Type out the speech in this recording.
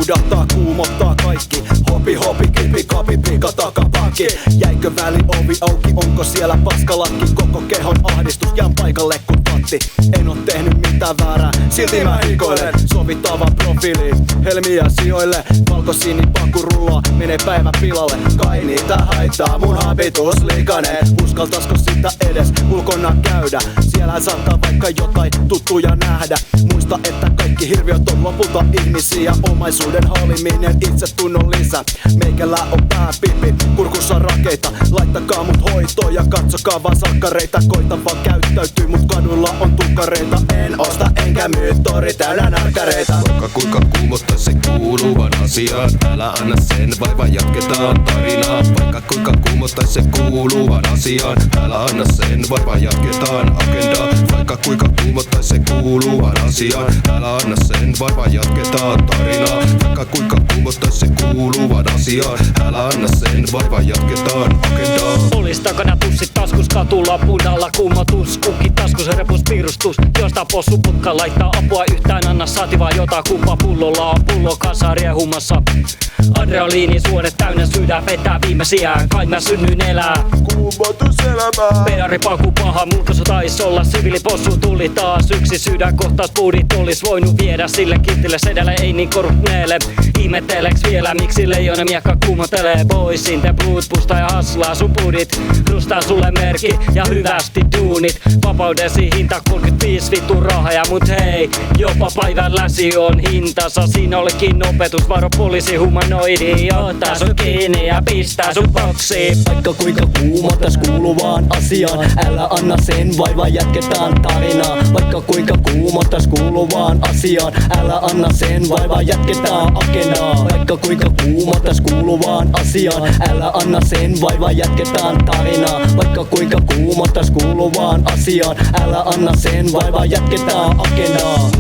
Puudahtaa, kuumottaa kaikki. Hopi hopi, kipi kapi, pika takapakki. Jäikö väli ovi auki, onko siellä paskalakki? Koko kehon ahdistus, jään paikalle kun patti. En oo tehnyt mitään väärää, silti mä hikoilen. Sovittava profiiliin, helmiä sijoille. Valkosiini paku rullaa, menee päivä pilalle. Kai niitä haittaa, mun habitus likainen. Uskaltasko sitä edes ulkona käydä? Siellä saattaa vaikka jotain tuttuja nähdä. Muista, että kaikki hirviöt on lopulta ihmisiä. Omaisuuden haaliminen itsetunnon lisä. Meikällä on pääpipi, kurkussa rakeita. Laittakaa mut hoitoon ja katsokaa vaan sakkareita. Koitan vaan käyttäytyy, mut kadulla on tukkareita. En osta enkä myy, tori täynnä narkareita. Vaikka kuinka kuumottais se kuuluvan asiaan, älä anna sen vaivan, jatketaan tarinaa. Vaikka kuinka kuumottais se kuuluvan asiaan, älä anna sen vaivan, jatketaan agendaa. Vaikka kuinka kuumottais se kuuluvan asiaan, älä anna sen vaivan, jatketaan tarinaa. Vaikka kuinka kuumottais se kuuluvan asiaan, älä anna sen vaivan, jatketaan agendaa. Olis takana tussit taskus, katulla punalla kuumotus. Kukki taskus, repus piirustus. Josta possu putka laittaa apua yhtään anna, saati vaan jota kumpa pullolla on pullo kasa riehumassa. Adrenaliini suonet täynnä sydän vetää viimeisiä, kai mä synnyin elää. Kuumotuselämää. Pedaripaku paha, mulkaisu tais olla, siviilipossu tuli taas. Yksi sydän kohtaus puudit olis voinut viedä sille kiltille sedälle, ei niin korrupneelle. Ihmetteleks vielä, miksi leijona miekka kuumotelee poisin. Te bloodpusta ja haslaa sun puudit, rustaa sulle merkki ja hyvästi duunit. Vapaudesi hinta 35 vittu rahaa, mut hei, jopa päivän läsi on hintansa. Siinä olikin opetus, varo poliisi humanoidi. Ottaa sun kiinni ja pistää sun boksiin. Vaikka kuinka kuumotas kuuluvaan asiaan, älä anna sen vaivan, jatketaan tarinaa. Vaikka kuinka kuumotas kuuluvaan asiaan, älä anna sen vaivan, jatketaan agendaa. Vaikka kuinka kuumotas kuuluvaan asiaan, älä anna sen vaivan, jatketaan tarinaa. Vaikka kuinka kuumotas kuuluvaan asiaan, älä anna sen vaivan, jatketaan agendaa.